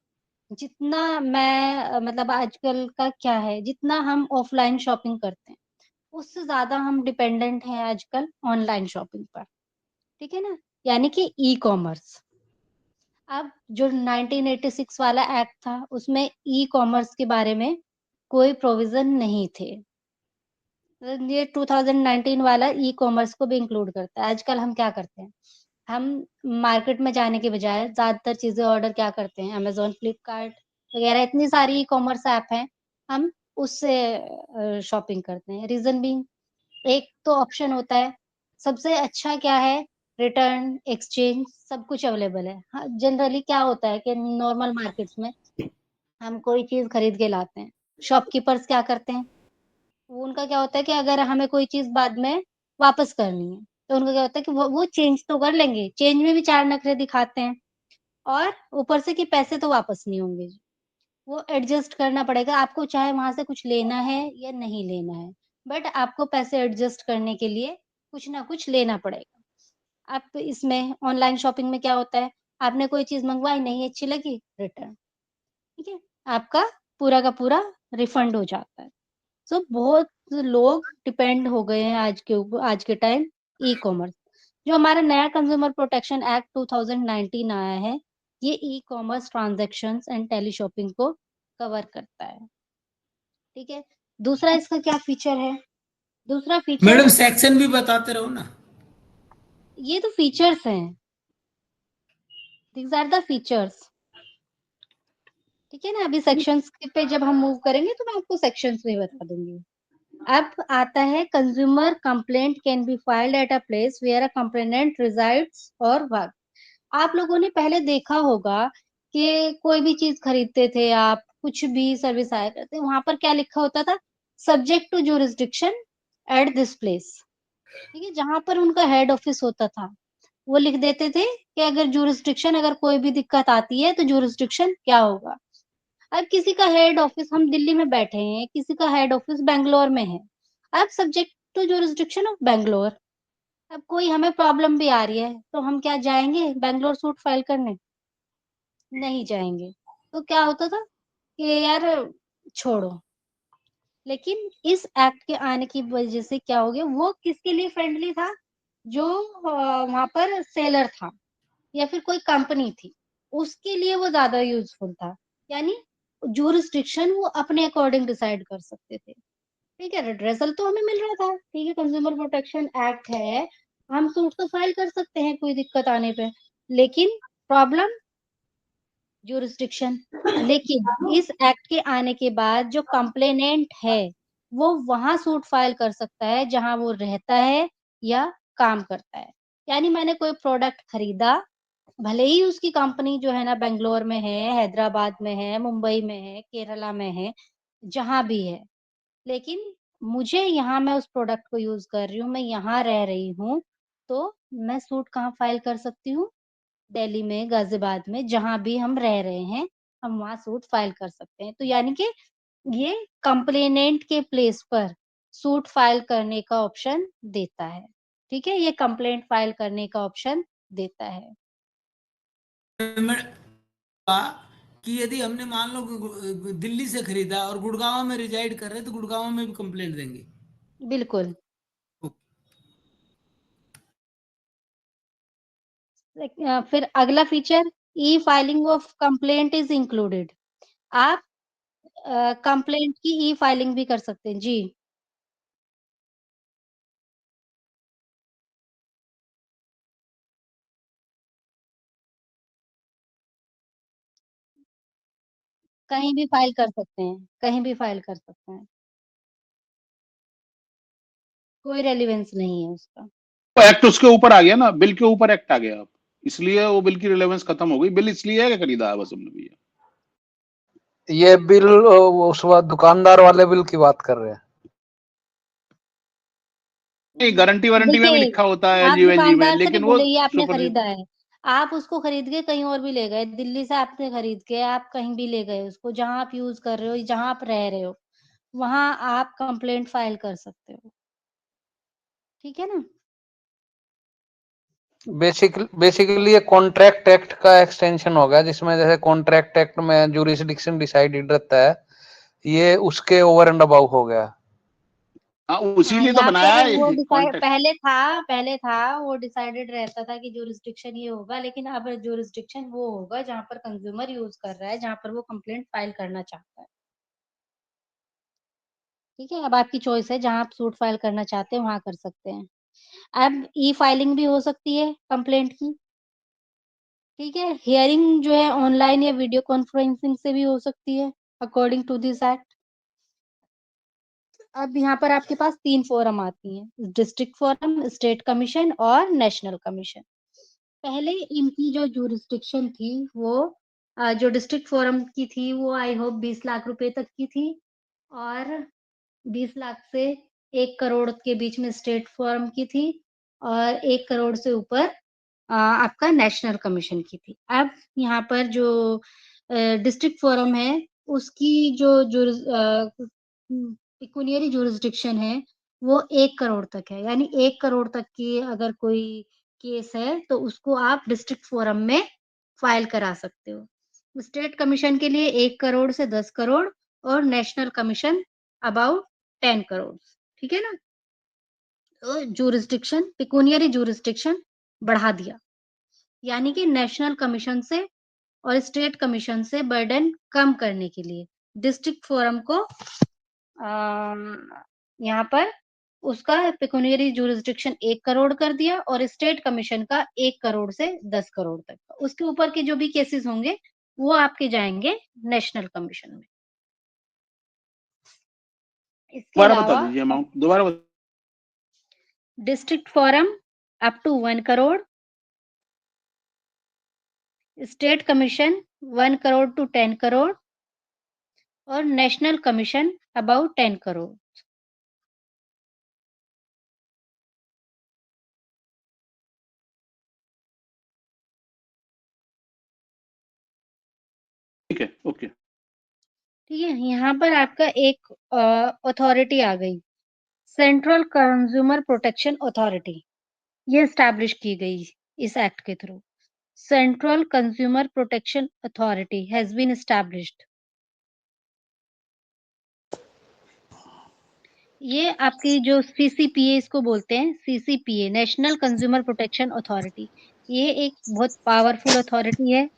जितना मतलब आजकल का क्या है, जितना हम ऑफ़लाइन शॉपिंग करते हैं, उससे ज्यादा हम डिपेंडेंट हैं आजकल ऑनलाइन शॉपिंग पर, ठीक है ना, यानी कि ई कॉमर्स। अब जो 1986 वाला एक्ट था उसमें ई कॉमर्स के बारे में कोई प्रोविजन नहीं थे, ये 2019 वाला ई कॉमर्स को भी इंक्लूड करता है। आजकल हम क्या करते हैं, हम मार्केट में जाने के बजाय ज्यादातर चीजें ऑर्डर क्या करते हैं, अमेजोन, फ्लिपकार्ट वगैरह इतनी सारी ई कॉमर्स ऐप हैं, हम उससे शॉपिंग करते हैं। रीजन बीइंग, एक तो ऑप्शन होता है, सबसे अच्छा क्या है, रिटर्न, एक्सचेंज, सब कुछ अवेलेबल है। हाँ, जनरली क्या होता है कि नॉर्मल मार्केट्स में हम कोई चीज खरीद के लाते हैं, शॉपकीपर्स क्या करते हैं, वो उनका क्या होता है कि अगर हमें कोई चीज बाद में वापस करनी है तो उनका क्या होता है कि वो चेंज तो कर लेंगे, चेंज में भी 4 नखरे दिखाते हैं, और ऊपर से कि पैसे तो वापस नहीं होंगे, वो एडजस्ट करना पड़ेगा आपको, चाहे वहां से कुछ लेना है या नहीं लेना है, बट आपको पैसे एडजस्ट करने के लिए कुछ ना कुछ लेना पड़ेगा। आप इसमें ऑनलाइन शॉपिंग में क्या होता है, आपने कोई चीज मंगवाई, नहीं अच्छी लगी, रिटर्न, ठीक है, आपका पूरा का पूरा रिफंड हो जाता है। सो बहुत लोग डिपेंड हो गए हैं आज के टाइम ई कॉमर्स। जो हमारा नया कंज्यूमर प्रोटेक्शन एक्ट 2019 आया है, ये e commerce transactions and teleshopping को कवर करता है, ठीक है। दूसरा इसका क्या फीचर है, दूसरा फीचर, मैडम सेक्शन भी बताते रहो ना। ये तो फीचर्स हैं, दीज आर द फीचर्स, ठीक है ना। अभी सेक्शंस पे जब हम मूव करेंगे तो मैं आपको सेक्शंस भी बता दूंगी। अब आता है consumer complaint can be filed at a place where a complainant resides और वर्क। आप लोगों ने पहले देखा होगा कि कोई भी चीज खरीदते थे आप, कुछ भी सर्विस आया करते, वहां पर क्या लिखा होता था, subject to jurisdiction at this place, ठीक है, जहां पर उनका हेड ऑफिस होता था वो लिख देते थे कि अगर ज्यूरिसडिक्शन, अगर कोई भी दिक्कत आती है तो ज्यूरिसडिक्शन क्या होगा। अब किसी का हेड ऑफिस, हम दिल्ली में बैठे हैं, किसी का हेड ऑफिस बेंगलोर में है, अब subject to jurisdiction of Bangalore. अब कोई हमें प्रॉब्लम भी आ रही है तो हम क्या जाएंगे बेंगलोर सूट फाइल करने, नहीं जाएंगे। तो क्या होता था कि यार छोड़ो, लेकिन इस एक्ट के आने की वजह से क्या हो गया, वो किसके लिए फ्रेंडली था, जो वहां पर सेलर था या फिर कोई कंपनी थी, उसके लिए वो ज्यादा यूजफुल था। यानी जूरिस्डिक्शन वो अपने अकॉर्डिंग डिसाइड कर सकते थे, ठीक है, रिड्रेसल तो हमें मिल रहा था, ठीक है, कंज्यूमर प्रोटेक्शन एक्ट है, हम सूट तो फाइल कर सकते हैं कोई दिक्कत आने पे, लेकिन प्रॉब्लम जूरिस्डिक्शन। लेकिन इस एक्ट के आने के बाद जो कंप्लेनेंट है वो वहां सूट फाइल कर सकता है जहां वो रहता है या काम करता है। यानी मैंने कोई प्रोडक्ट खरीदा, भले ही उसकी कंपनी जो है ना बेंगलोर में है, हैदराबाद में है, मुंबई में है, केरला में है, जहां भी है, लेकिन मुझे यहाँ, मैं उस प्रोडक्ट को यूज कर रही हूँ, मैं यहाँ रह रही हूँ, तो मैं सूट कहाँ फाइल कर सकती हूँ, दिल्ली में, गाजियाबाद में, जहां भी हम रह रहे हैं हम वहां सूट फाइल कर सकते हैं। तो यानी कि ये कंप्लेनेंट के प्लेस पर सूट फाइल करने का ऑप्शन देता है, ठीक है, ये कंप्लेंट फाइल करने का ऑप्शन देता है। कि यदि हमने मान लो दिल्ली से खरीदा और गुड़गांव में रिजाइड कर रहे तो गुड़गांव में भी कंप्लेंट देंगे। बिल्कुल। फिर अगला feature, E filing of complaint is included. आप कंप्लेंट की ई फाइलिंग भी कर सकते हैं जी। कहीं भी फाइल कर सकते हैं, कहीं भी फाइल कर सकते हैं, कोई रेलिवेंस नहीं है उसका। तो एक्ट उसके ऊपर आ गया ना, बिल के ऊपर एक्ट आ गया अब, इसलिए वो बिल की रिलेवेंस खत्म हो गई। बिल इसलिए है कि खरीदा है बस हमने भैया। ये बिल उस वक्त दुकानदार वाले बिल की बात कर रहे हैं। नहीं, गारंटी वारंटी में भी देखिए, लिखा होता है आप एलजी में, दुकानदार से नहीं लेकिन वो बोले ये आपने सुपर। खरीदा है, आप उसको खरीद के कहीं और भी ले गए, दिल्ली से आपने खरीद के आप कहीं भी ले गए उसको, जहां आप यूज कर रहे हो, जहां आप रह रहे हो, वहां आप कंप्लेंट फाइल कर सकते हो, ठीक है ना। बेसिकली ये कॉन्ट्रैक्ट एक्ट का एक्सटेंशन हो गया, जिसमें जैसे कॉन्ट्रैक्ट एक्ट में ज्यूरिसडिक्शन डिसाइडेड रहता है, ये उसके ओवर एंड अबाउ हो गया। हाँ हाँ, उसीलिए तो यहाँ बनाया पर है वो कॉन्टेक्ट। पहले था वो डिसाइडेड रहता था कि जुरिस्डिक्शन ये होगा, लेकिन अब जुरिस्डिक्शन वो होगा जहाँ पर कंज्यूमर यूज कर रहा है, जहाँ पर वो कंप्लेंट फाइल करना चाहता है। ठीक है, अब आपकी चॉइस है, जहाँ आप सूट फाइल करना चाहते हैं वहां कर सकते हैं। अब ई फाइलिंग भी हो सकती है कंप्लेंट की। ठीक है, हियरिंग जो है ऑनलाइन या वीडियो कॉन्फ्रेंसिंग से भी हो सकती है अकॉर्डिंग टू दिस एक्ट। अब यहाँ पर आपके पास 3 फोरम आती हैं, डिस्ट्रिक्ट फोरम, स्टेट कमीशन और नेशनल कमीशन। पहले इनकी जो जुरिस्डिक्शन थी वो जो डिस्ट्रिक्ट फोरम की थी वो आई होप 20 लाख रुपए तक की थी, और 20 लाख से 1 करोड़ के बीच में स्टेट फोरम की थी, और 1 करोड़ से ऊपर आपका नेशनल कमीशन की थी। अब यहाँ पर जो डिस्ट्रिक्ट फोरम है उसकी जो पिक्यूनियरी जुरिस्डिक्शन है वो 1 करोड़ तक है, यानी 1 करोड़ तक की अगर कोई केस है तो उसको आप डिस्ट्रिक्ट फोरम में फाइल करा सकते हो। स्टेट कमीशन के लिए 1 करोड़ से 10 करोड़, और नेशनल कमीशन अबाउट 10 करोड़। ठीक है ना, तो जुरिस्डिक्शन, पिक्यूनियरी जुरिस्डिक्शन बढ़ा दिया, यानी कि नेशनल कमीशन से और स्टेट कमीशन से बर्डन कम करने के लिए डिस्ट्रिक्ट फोरम को यहाँ पर उसका पिक्यूनियरी जुरिस्डिक्शन 1 करोड़ कर दिया, और स्टेट कमीशन का 1 करोड़ से 10 करोड़ तक। उसके ऊपर के जो भी केसेस होंगे वो आपके जाएंगे नेशनल कमीशन में। इसके दोबारा बता अलावा दीजिए अमाउंट, दोबारा बता। District forum up to 1 crore, state commission 1 crore to 10 crore, और नेशनल कमीशन अबाउट 10 करोड़। ठीक है, ओके। ठीक है, यहाँ पर आपका एक अथॉरिटी आ गई, सेंट्रल कंज्यूमर प्रोटेक्शन अथॉरिटी, ये एस्टैब्लिश की गई इस एक्ट के through. Central consumer protection authority has been established. ये आपकी जो सीसीपीए इसको बोलते हैं, CCPA national consumer protection authority, ये एक बहुत पावरफुल अथॉरिटी है।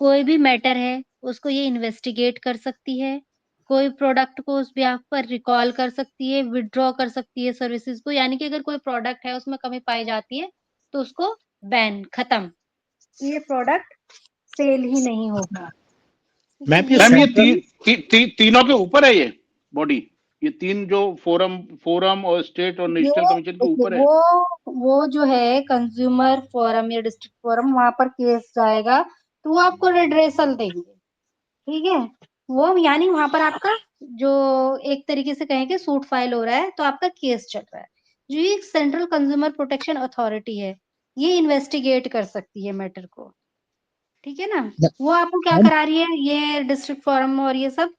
कोई भी मैटर है उसको ये इन्वेस्टिगेट कर सकती है, कोई प्रोडक्ट को उस बेहाफ पर रिकॉल कर सकती है, विथड्रॉ कर सकती है सर्विसेज को, यानी कि अगर कोई प्रोडक्ट है उसमें कमी पाई जाती है तो उसको बैन, खत्म, ये प्रोडक्ट सेल ही नहीं होगा। ठीक है, मैम ये ये मैम ये सेंट्रल तीनों के ऊपर है ये बॉडी, ये 3 जो फोरम और स्टेट और ये नेशनल कमीशन के देखिए, ऊपर है। वो जो है कंज्यूमर फोरम या डिस्ट्रिक्ट फोरम, वहां पर केस जाएगा तो वो आपको रिड्रेसल देंगे। ठीक है, वो यानी वहां पर आपका जो एक तरीके से कहें कि सूट फाइल हो रहा है तो आपका केस चल रहा है। जो ये सेंट्रल कंज्यूमर प्रोटेक्शन अथॉरिटी है ये इन्वेस्टिगेट कर सकती है मैटर को। ठीक है ना, वो आपको क्या करा रही है, ये डिस्ट्रिक्ट फोरम और ये सब,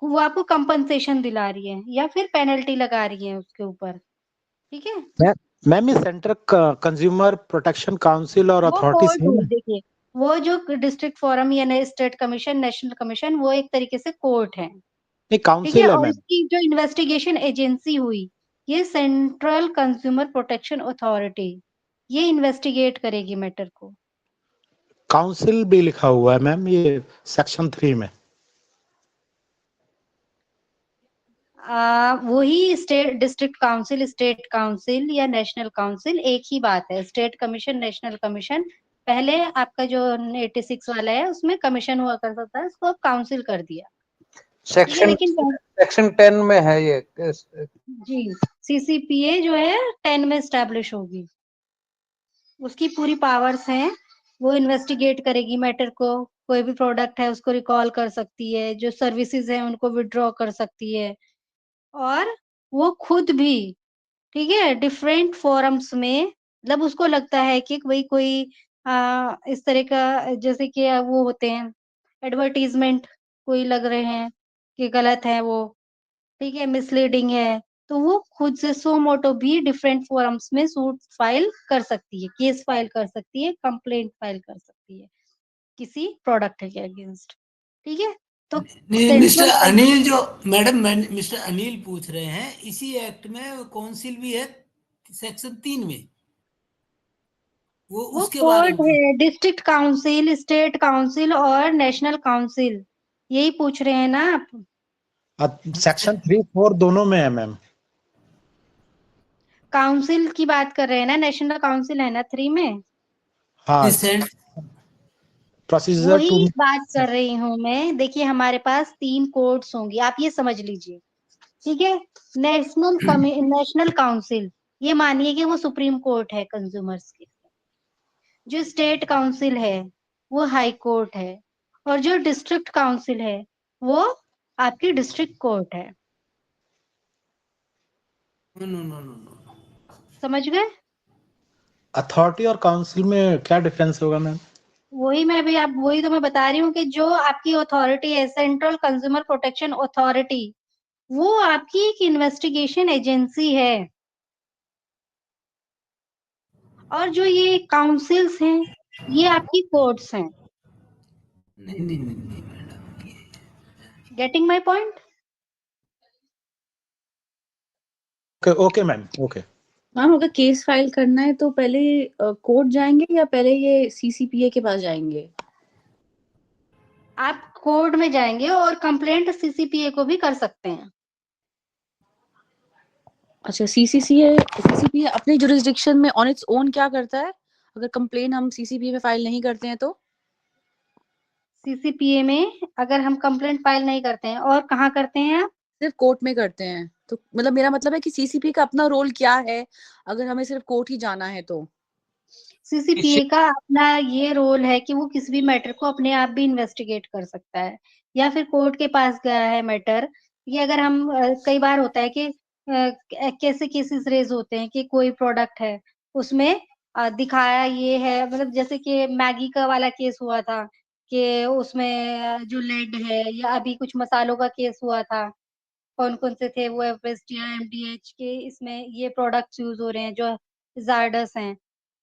वो आपको कंपनसेशन दिला रही है या फिर पेनल्टी लगा रही है उसके ऊपर। ठीक है, मैम ये सेंट्रल कंज्यूमर प्रोटेक्शन काउंसिल और वो अथॉरिटी कोर्ट सेम हुई, है? देखिए वो जो डिस्ट्रिक्ट फोरम या स्टेट कमीशन, नेशनल कमीशन, वो एक तरीके से कोर्ट है। नहीं ठीक है, काउंसिल है और मैम। इसकी जो इन्वेस्टिगेशन एजेंसी हुई ये सेंट्रल कंज्यूमर प्रोटेक्शन अथॉरिटी, ये इन्वेस्टिगेट करेगी मैटर को। काउंसिल भी लिखा हुआ है मैम ये सेक्शन 3 में। वही state district council, state council या नेशनल काउंसिल एक ही बात है। स्टेट कमीशन, नेशनल कमीशन, पहले आपका जो 86 वाला है उसमें कमीशन हुआ करता था, इसको अब काउंसिल कर दिया। ठीक है, लेकिन सेक्शन 10 में है ये केस। जी, सीसीपीए जो है 10 में स्टैब्लिश होगी, उसकी पूरी पावर्स हैं, वो इन्वेस्टिगेट करेगी मैटर को, कोई भी प्रोडक्ट है उसको रिकॉल कर सकती है, जो सर्विसेज है उनको विड्रॉ कर सकती है, और वो खुद भी, ठीक है, डिफरेंट फोरम्स में, मतलब उसको लगता है कि भाई कोई इस तरह का, जैसे कि वो होते हैं एडवर्टीजमेंट कोई लग रहे हैं कि गलत है वो, ठीक है, मिसलीडिंग है, तो वो खुद से सो मोटो भी डिफरेंट फोरम्स में सूट फाइल कर सकती है, केस फाइल कर सकती है, कंप्लेंट फाइल कर सकती है किसी प्रोडक्ट के अगेंस्ट। ठीक है, तो नहीं मिस्टर सेंट्रल अनिल जो मैडम मिस्टर अनिल पूछ रहे हैं, इसी एक्ट में काउंसिल भी है सेक्शन 3 में, वो वो उसके बारे कोर्ट में है, डिस्ट्रिक्ट काउंसिल, स्टेट काउंसिल और नेशनल काउंसिल, यही पूछ रहे हैं ना आप। सेक्शन 3-4 दोनों में है मैम। काउंसिल की बात कर रहे हैं ना, नेशनल काउंसिल है ना 3 में। हाँ, सेंट प्रोसीजर वही टू। बात कर रही हूँ मैं। देखिए हमारे पास 3 कोर्ट्स होंगी, आप ये समझ लीजिए, ठीक है। नेशनल काउंसिल, ये मानिए कि वो सुप्रीम कोर्ट है कंज्यूमर्स की। जो स्टेट काउंसिल है वो हाई कोर्ट है, और जो डिस्ट्रिक्ट काउंसिल है वो आपकी डिस्ट्रिक्ट कोर्ट है। No no no no no समझ गए? अथॉरिटी और काउंसिल में क्या डिफरेंस होगा मैम? वही तो मैं बता रही हूँ कि जो आपकी अथॉरिटी है, सेंट्रल कंज्यूमर प्रोटेक्शन अथॉरिटी, वो आपकी एक इन्वेस्टिगेशन एजेंसी है। और जो ये काउंसिल्स हैं ये आपकी कोर्ट्स हैं। नहीं नहीं नहीं नहीं madam, getting my point? Okay ma'am, okay. Ma'am अगर केस फाइल करना है तो पहले कोर्ट जाएंगे या पहले ये सीसीपीए के पास जाएंगे? आप कोर्ट में जाएंगे और कंप्लेंट सीसीपीए को भी कर सकते हैं। अच्छा, सीसीपीए अपने जुरिस्डिक्शन में ऑन इट्स ओन क्या करता है अगर कंप्लेन हम सीसीपीए में फाइल नहीं करते हैं तो? सीसीपीए में अगर हम कंप्लेंट फाइल नहीं करते हैं, और कहाँ करते हैं आप? सिर्फ कोर्ट में करते हैं तो मतलब मेरा मतलब है कि सीसीपीए का अपना रोल क्या है अगर हमें सिर्फ कोर्ट ही जाना है तो? सीसीपीए का अपना ये रोल है कि वो किसी भी मैटर को अपने आप भी इन्वेस्टिगेट कर सकता है, या फिर कोर्ट के पास गया है मैटर। ये अगर हम कई बार होता है कि कैसे केसेस रेज होते हैं कि कोई प्रोडक्ट है उसमें दिखाया ये है, मतलब जैसे कि मैगी का वाला केस हुआ था कि उसमें जो लेड है, या अभी कुछ मसालों का केस हुआ था, कौन कौन से थे वो, एवरेस्ट या एमडीएच के, इसमें ये प्रोडक्ट्स यूज हो रहे हैं जो जार्डस हैं,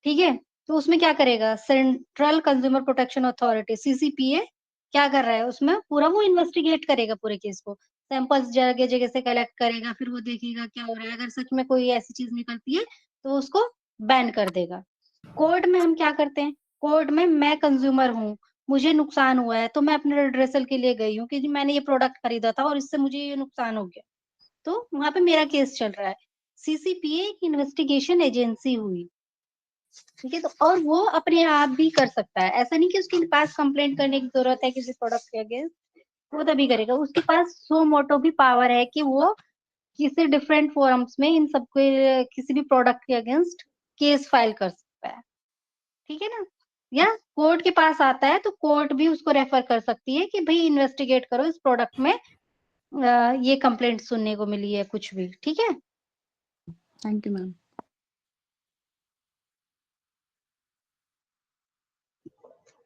ठीक है। तो उसमें क्या करेगा central consumer protection authority, CCPA, क्या कर रहा है उसमें पूरा वो इन्वेस्टिगेट करेगा पूरे केस को, सैंपल्स जगह जगह से कलेक्ट करेगा, फिर वो देखेगा क्या हो रहा है, अगर सच में कोई ऐसी चीज निकलती है तो उसको बैन कर देगा। कोर्ट में हम क्या करते हैं, कोर्ट में मैं कंज्यूमर हूँ, मुझे नुकसान हुआ है तो मैं अपने रिड्रेसल के लिए गई हूँ कि जी मैंने ये प्रोडक्ट खरीदा था और इससे मुझे ये नुकसान हो गया, तो वहां पे मेरा केस चल रहा है। सीसीपीए एक इन्वेस्टिगेशन एजेंसी हुई, ठीक है। तो और वो अपने आप भी कर सकता है, ऐसा नहीं कि उसके पास कंप्लेंट करने की जरूरत है किसी प्रोडक्ट के अगेंस्ट, वो तभी करेगा। उसके पास सो मोटो भी पावर है कि वो किसी डिफरेंट फोरम्स में इन सबके किसी भी प्रोडक्ट के अगेंस्ट केस फाइल कर सकता है, ठीक है ना। या कोर्ट के पास आता है तो कोर्ट भी उसको रेफर कर सकती है कि भाई इन्वेस्टिगेट करो इस प्रोडक्ट में ये कंप्लेंट सुनने को मिली है कुछ भी, ठीक है। Thank you ma'am.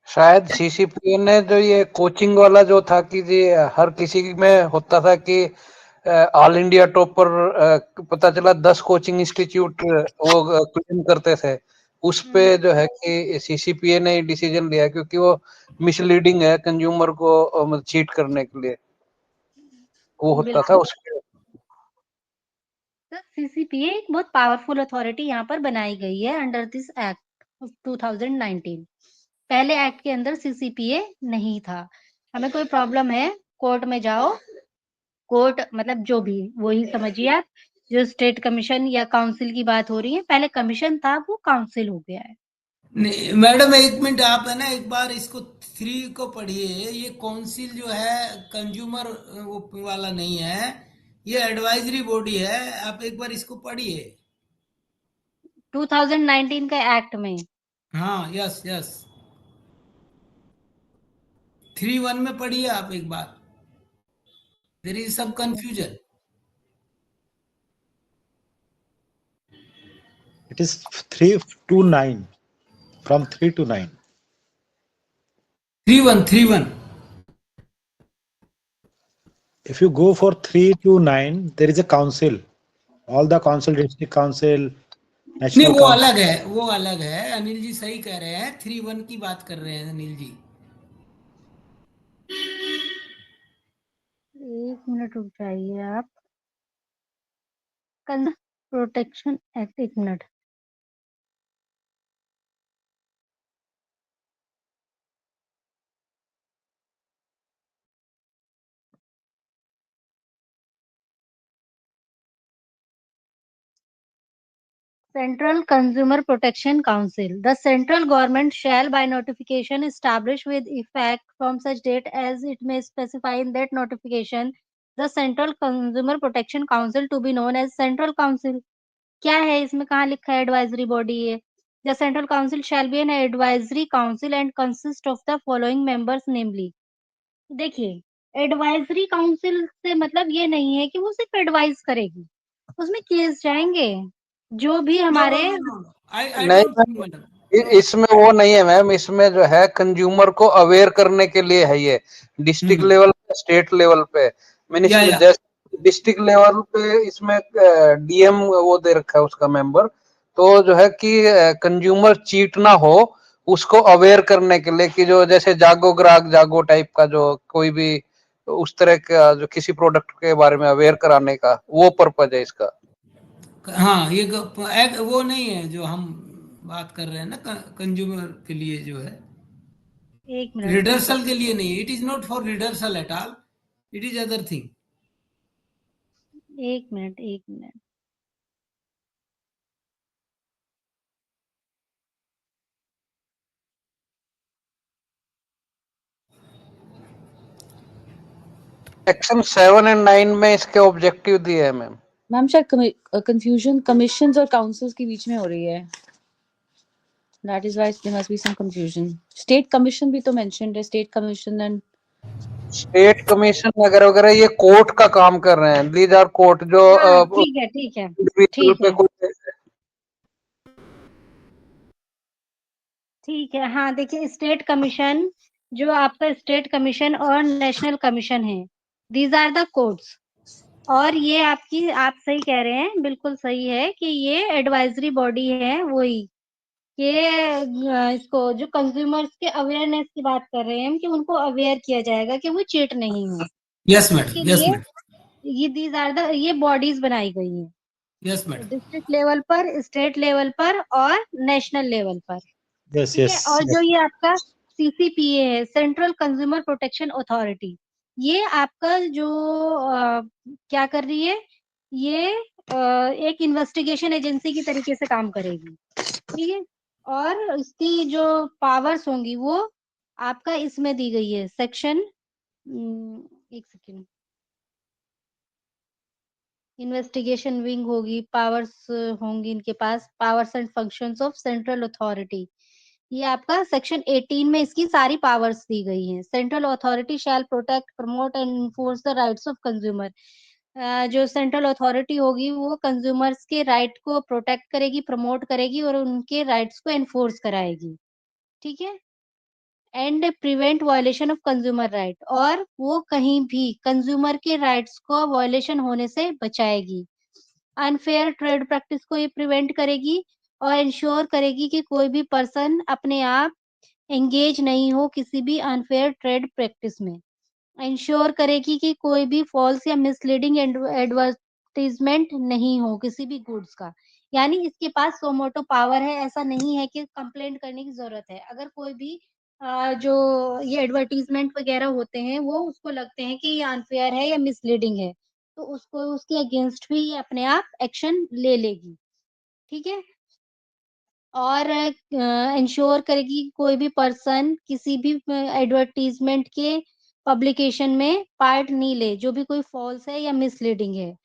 शायद सीसीपीए ने जो ये कोचिंग वाला जो था कि जी हर किसी में होता था कि ऑल इंडिया टॉपर पता चला 10 कोचिंग इंस्टीट्यूट वो क्लेम करते थे, उस पे जो है कि सीसीपीए ने डिसीजन लिया क्योंकि वो मिसलीडिंग है कंज्यूमर को चीट करने के लिए वो होता था बिल्कुल। उसके। सीसीपीए एक बहुत पावरफुल अथॉरिटी यहाँ पर बनाई गई है अंडर दिस एक्ट ऑफ 2019। पहले एक्ट के अंदर सीसीपीए नहीं था। हमें कोई प्रॉब्लम है, कोर्ट में जाओ, कोर्ट मतलब जो भी वही समझिए आप, जो स्टेट कमीशन या काउंसिल की बात हो रही है, पहले कमीशन था वो काउंसिल हो गया है। नहीं मैडम एक मिनट, आप है ना एक बार इसको 3 को पढ़िए। ये काउंसिल जो है कंज्यूमर वो वाला नहीं है, ये एडवाइजरी बॉडी है, आप एक बार इसको पढ़िए। 2019 का एक्ट में। हाँ यस यस 3(1) में पढ़िए आप एक बार, there is some confusion. It is 3 to 9, from 3 to 9. 3(1) If you go for 3 to 9, there is a council. All the council, district council, नहीं national वो council. अलग है, वो अलग है। अनिल जी सही कह रहे हैं, 3(1) की बात कर रहे हैं अनिल जी। एक मिनट रुक जाइए आप। प्रोटेक्शन एक्ट, एक minute. Central Consumer Protection Council. The central government shall by notification establish with effect from such date as it may specify in that notification the Central Consumer Protection Council to be known as Central Council. क्या है इसमें, कहाँ लिखा है advisory body है? The Central Council shall be an advisory council and consist of the following members namely. देखिए advisory council से मतलब ये नहीं है कि वो सिर्फ एडवाइस करेगी, उसमें केस जाएंगे जो भी No, हमारे no, no, no. I नहीं don't think, madam. इसमें वो नहीं है मैम, इसमें जो है कंज्यूमर को अवेयर करने के लिए है ये, डिस्ट्रिक्ट लेवल पे, स्टेट लेवल पे, या मिनिस्ट्री। जैसे डिस्ट्रिक्ट लेवल पे इसमें डीएम वो दे रखा है उसका मेंबर, तो जो है कि कंज्यूमर चीट ना हो उसको अवेयर करने के लिए, कि जो जैसे जागो ग्राहक जागो टाइप का जो कोई भी उस तरह का जो किसी प्रोडक्ट के बारे में अवेयर कराने का, वो पर्पज है इसका। हाँ, ये वो नहीं है जो हम बात कर रहे हैं ना, कंज्यूमर के लिए जो है, एक मिनट रिडर्सल के लिए नहीं, it is not for redressal at all, it is other thing. एक मिनट एक मिनट। सेक्शन 7 और 9 में इसके ऑब्जेक्टिव दिए हैं मैम। मैम शायद कंफ्यूजन कमीशंस और काउंसिल्स के बीच में हो रही है, that is why there must be some confusion. State commission भी तो मेंशन्ड है, state commission and state commission वगैरह वगैरह ये कोर्ट का काम कर रहे हैं, दीज आर कोर्ट जो हाँ ठीक है ठीक है इंडिविजुअल ठीक पे है कोई। ठीक है। हाँ देखिए स्टेट कमीशन, जो आपका स्टेट कमीशन और नेशनल कमीशन है, दीज आर द कोर्ट्स। और ये आपकी, आप सही कह रहे हैं, बिल्कुल सही है कि ये एडवाइजरी बॉडी है वही, ये इसको जो कंज्यूमर्स के अवेयरनेस की बात कर रहे हैं हम, कि उनको अवेयर किया जाएगा कि वो चीट नहीं हो। यस उसके मैडम, यस लिए मैडम, ये दीज आर द, ये बॉडीज बनाई गई हैं यस मैडम। डिस्ट्रिक्ट लेवल पर, स्टेट लेवल पर और नेशनल लेवल पर। Yes, ठीक है। yes, और yes. जो ये आपका सीसीपीए है, सेंट्रल कंज्यूमर प्रोटेक्शन अथॉरिटी, ये आपका जो क्या कर रही है, ये एक इन्वेस्टिगेशन एजेंसी की तरीके से काम करेगी। ठीक है। और इसकी जो पावर्स होंगी वो आपका इसमें दी गई है, सेक्शन, एक सेकेंड, इन्वेस्टिगेशन विंग होगी, पावर्स होंगी इनके पास, powers and functions of central authority. ये आपका सेक्शन 18 में इसकी सारी पावर्स दी गई हैं। Central authority shell protect, promote and enforce the rights of consumer. जो सेंट्रल अथॉरिटी होगी वो कंज्यूमर्स के राइट को प्रोटेक्ट करेगी, प्रमोट करेगी और उनके राइट्स को एनफोर्स कराएगी। ठीक है। And prevent violation of consumer right, और वो कहीं भी कंज्यूमर के राइट्स को वायलेशन होने से बचाएगी। अनफेयर ट्रेड प्रैक्टिस को ये प्रिवेंट करेगी और इंश्योर करेगी कि कोई भी पर्सन अपने आप एंगेज नहीं हो किसी भी अनफेयर ट्रेड प्रैक्टिस में। इंश्योर करेगी कि कोई भी फॉल्स या मिसलीडिंग एडवर्टीजमेंट नहीं हो किसी भी गुड्स का। यानी इसके पास सो मोटो पावर है, ऐसा नहीं है कि कंप्लेंट करने की जरूरत है। अगर कोई भी जो ये एडवर्टीजमेंट वगैरह होते हैं वो उसको लगते हैं कि ये अनफेयर है या मिसलीडिंग है, तो उसको उसके अगेंस्ट भी ये अपने आप एक्शन ले लेगी। ठीक है। और इंश्योर करेगी कि कोई भी पर्सन किसी भी एडवर्टीजमेंट के पब्लिकेशन में पार्ट नहीं ले जो भी कोई फॉल्स है या मिसलीडिंग है,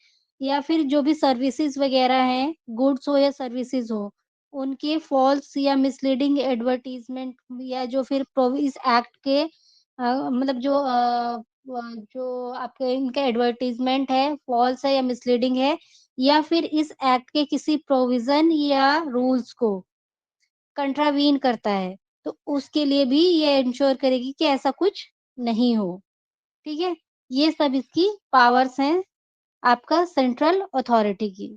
या फिर जो भी सर्विसेज वगैरह हैं, गुड्स हो या सर्विसेज हो, उनके फॉल्स या मिसलीडिंग एडवर्टीजमेंट, या जो फिर इस एक्ट के मतलब जो आपके इनका एडवर्टीजमेंट है फॉल्स है या मिसलीडिंग है, या फिर इस एक्ट के किसी प्रोविजन या रूल्स को कंट्रावीन करता है, तो उसके लिए भी ये इंश्योर करेगी कि ऐसा कुछ नहीं हो। ठीक है। ये सब इसकी पावर्स हैं आपका सेंट्रल अथॉरिटी की।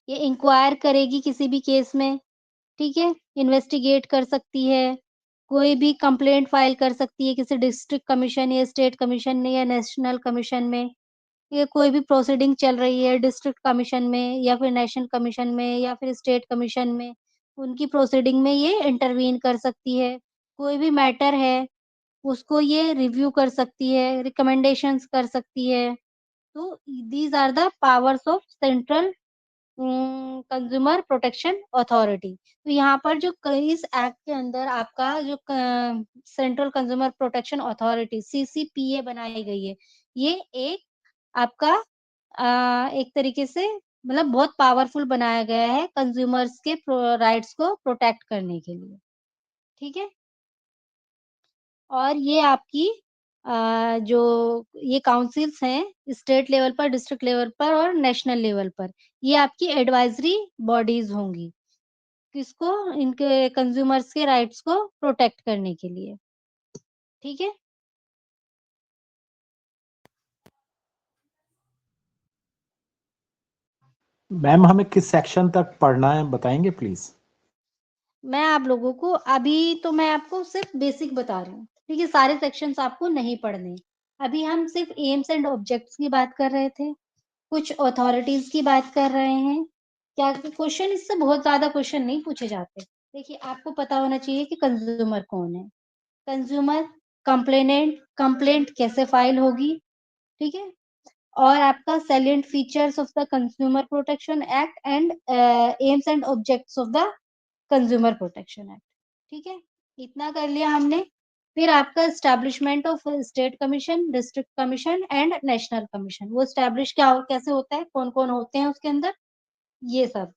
ये इंक्वायर करेगी किसी भी केस में। ठीक है। इन्वेस्टिगेट कर सकती है, कोई भी कंप्लेंट फाइल कर सकती है किसी डिस्ट्रिक्ट कमीशन या स्टेट कमीशन में या नेशनल कमीशन में, या कोई भी प्रोसीडिंग चल रही है डिस्ट्रिक्ट कमीशन में या फिर नेशनल कमीशन में या फिर स्टेट कमीशन में, उनकी प्रोसीडिंग में ये इंटरवीन कर सकती है। कोई भी मैटर है, उसको ये रिव्यू कर सकती है, रिकमेंडेशंस कर सकती है। तो these are the powers of central consumer protection authority. तो यहाँ पर जो इस एक्ट के अंदर आपका जो central consumer protection authority CCPA बनाई गई है, ये एक आपका एक तरीके से मतलब बहुत पावरफुल बनाया गया है कंज्यूमर्स के राइट्स को प्रोटेक्ट करने के लिए। ठीक है, और ये आपकी जो ये काउंसिल्स हैं स्टेट लेवल पर, डिस्ट्रिक्ट लेवल पर और नेशनल लेवल पर, ये आपकी एडवाइजरी बॉडीज होंगी किसको, इनके कंज्यूमर्स के राइट्स को प्रोटेक्ट करने के लिए। ठीक है, मैम हमें किस सेक्शन तक पढ़ना है बताएंगे प्लीज? मैं आप लोगों को अभी तो मैं आपको सिर्फ बेसिक बता रही हूँ, ठीक है, सारे सेक्शंस आपको नहीं पढ़ने। अभी हम सिर्फ एम्स एंड ऑब्जेक्ट्स की बात कर रहे थे, कुछ अथॉरिटीज की बात कर रहे हैं। क्या क्वेश्चन, इससे बहुत ज्यादा क्वेश्चन नहीं पूछे जाते। देखिए, आपको पता होना चाहिए कि कंज्यूमर कौन है। कंज्यूमर कंप्लेनेंट, कंप्लेंट कैसे फाइल होगी, ठीक है, और आपका salient features of the consumer protection act and AIIMS and objects of the consumer protection act. ठीक है, इतना कर लिया हमने। फिर आपका establishment of state commission, district commission and national commission, वो एस्टैब्लिश कैसे होता है, कौन कौन होते हैं उसके अंदर, ये सब।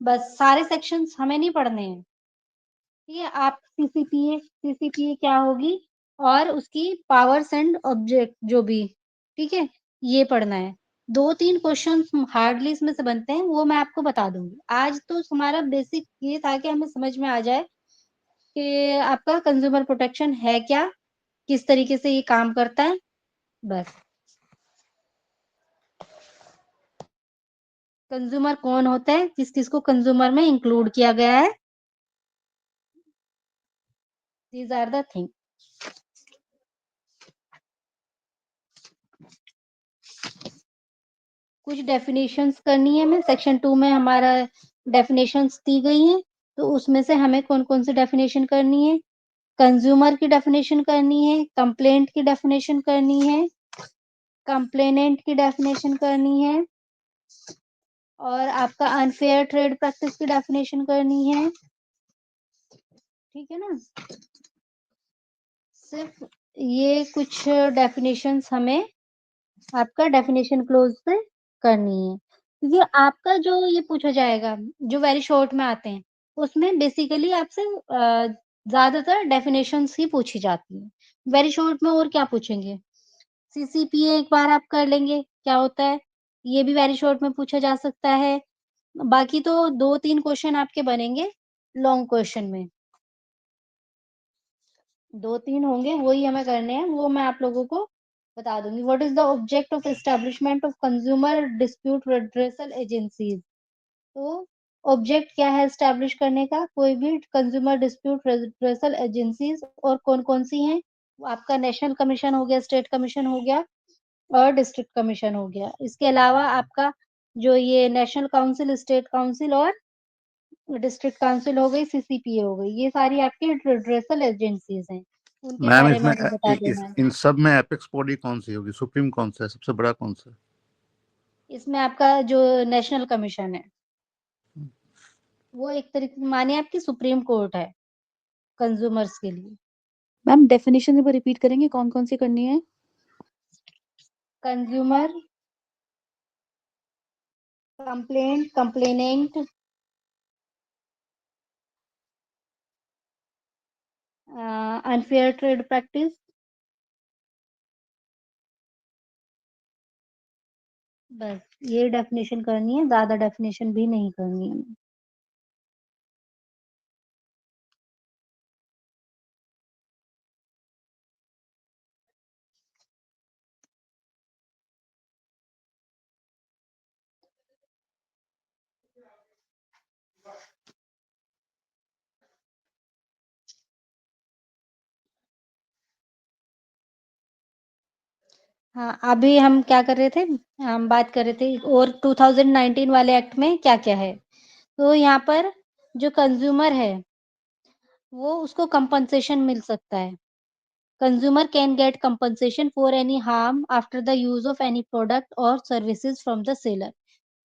बस सारे सेक्शंस हमें नहीं पढ़ने हैं। ठीक है, आप सीसीपीए क्या होगी और उसकी पावर्स एंड ऑब्जेक्ट जो भी, ठीक है, ये पढ़ना है। 2-3 क्वेश्चंस हार्डली इसमें से बनते हैं, वो मैं आपको बता दूंगी। आज तो हमारा बेसिक ये था कि हमें समझ में आ जाए कि आपका कंज्यूमर प्रोटेक्शन है क्या, किस तरीके से ये काम करता है, बस। कंज्यूमर कौन होता है, किस किस को कंज्यूमर में इंक्लूड किया गया है, दीज आर द थिंग। कुछ डेफिनेशंस करनी है, मैं सेक्शन 2 में हमारा डेफिनेशंस दी गई हैं, तो उसमें से हमें कौन कौन सी डेफिनेशन करनी है। कंज्यूमर की डेफिनेशन करनी है, कंप्लेंट की डेफिनेशन करनी है, कंप्लेनेंट की डेफिनेशन करनी है, और आपका अनफेयर ट्रेड प्रैक्टिस की डेफिनेशन करनी है। ठीक है ना, सिर्फ ये कुछ डेफिनेशंस हमें आपका डेफिनेशन क्लोज से करनी है, क्योंकि आपका जो ये पूछा जाएगा जो वेरी शॉर्ट में आते हैं, उसमें बेसिकली आपसे ज्यादातर डेफिनेशंस ही पूछी जाती है। वेरी शॉर्ट में और क्या पूछेंगे, सीसीपीए एक बार आप कर लेंगे क्या होता है, ये भी वेरी शॉर्ट में पूछा जा सकता है। बाकी तो 2-3 क्वेश्चन आपके बनेंगे लॉन्ग क्वेश्चन में, 2-3 होंगे, वही हमें करने हैं, वो मैं आप लोगों को बता दूंगी। What is the object of establishment of consumer dispute redressal agencies. तो ऑब्जेक्ट क्या है एस्टेब्लिश करने का, कोई भी कंज्यूमर डिस्प्यूट रेड्रेसल एजेंसीज, और कौन कौन सी हैं, आपका नेशनल कमीशन हो गया, स्टेट कमीशन हो गया और डिस्ट्रिक्ट कमीशन हो गया। इसके अलावा आपका जो ये नेशनल काउंसिल, स्टेट काउंसिल और डिस्ट्रिक्ट काउंसिल हो गई, सीसीपीए हो गई, ये सारी आपकी रेड्रेसल एजेंसीज हैं, उनके मैम बारे में इसमें हमें बता देना है। इन सब में एपेक्स बॉडी कौन सी होगी? सुप्रीम कौन सा है? सबसे बड़ा कौन सा है? इसमें आपका जो नेशनल कमीशन है, वो एक तरीके मानिए आपकी सुप्रीम कोर्ट है कंज्यूमर्स के लिए। मैम डेफिनेशन एक बार रिपीट करेंगे कौन कौन सी करनी है? Consumer, complaint, complainant, unfair trade practice, बस ये डेफिनेशन करनी है, ज्यादा डेफिनेशन भी नहीं करनी है। हाँ, अभी हम क्या कर रहे थे? हम बात कर रहे थे और 2019 वाले एक्ट में क्या-क्या है? तो यहाँ पर जो कंज़्यूमर है, वो उसको कंपनसेशन मिल सकता है। Consumer can get compensation for any harm after the use of any product और सर्विसेज़ फ्रॉम द सेलर।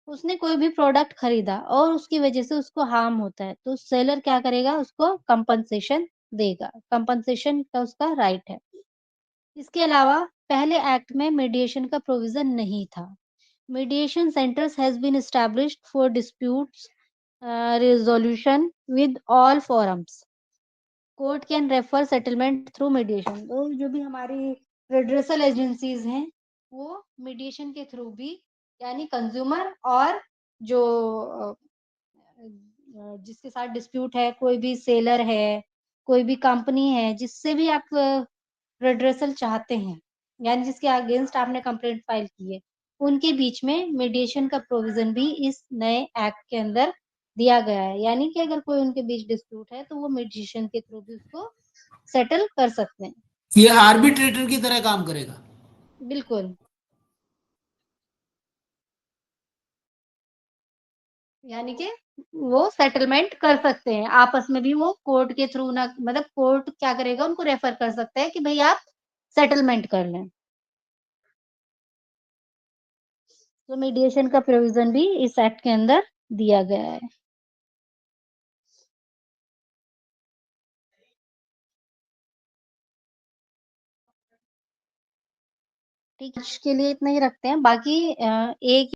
उसने कोई भी प्रोडक्ट खरीदा और उसकी वजह से उसको हार्म होता है, तो सेलर क्या करेगा? उसको कंपनसेशन देगा। कंपनसेशन का उसका राइट है। इसके अलावा पहले एक्ट में मीडिएशन का प्रोविज़न नहीं था। Mediation centres has been established for disputes resolution with all forums. Court can refer settlement through mediation. तो जो भी हमारी रिड्रेसल एजेंसीज़ हैं, वो मीडिएशन के थ्रू भी यानी कंज़्यूमर और जो जिसके साथ डिस्प्यूट है, कोई भी सेलर है, कोई भी कंपनी है, जिससे भी आप रिड्रेसल चाहते हैं, यानी जिसके अगेंस्ट आपने कंप्लेंट फाइल की है, उनके बीच में मीडिएशन का प्रोविज़न भी इस नए एक्ट के अंदर दिया गया है। यानी कि अगर कोई उनके बीच डिस्प्यूट है, तो वो मीडिएशन के थ्रू भी उसको सेटल कर सकते हैं। ये आर्बिट्रेटर की तरह काम करेगा। बिल्कुल। यानी कि वो सेटलमेंट कर सकते हैं। आपस में भी वो कोर्ट के थ्रू ना मतलब कोर्ट क्या करेगा उनको रेफर कर सकता है कि भई आप सेटलमेंट कर लें। तो मीडिएशन का प्रोविज़न भी इस एक्ट के अंदर दिया गया है। ठीक है, आज के लिए इतना ही रखते हैं। बाकी एक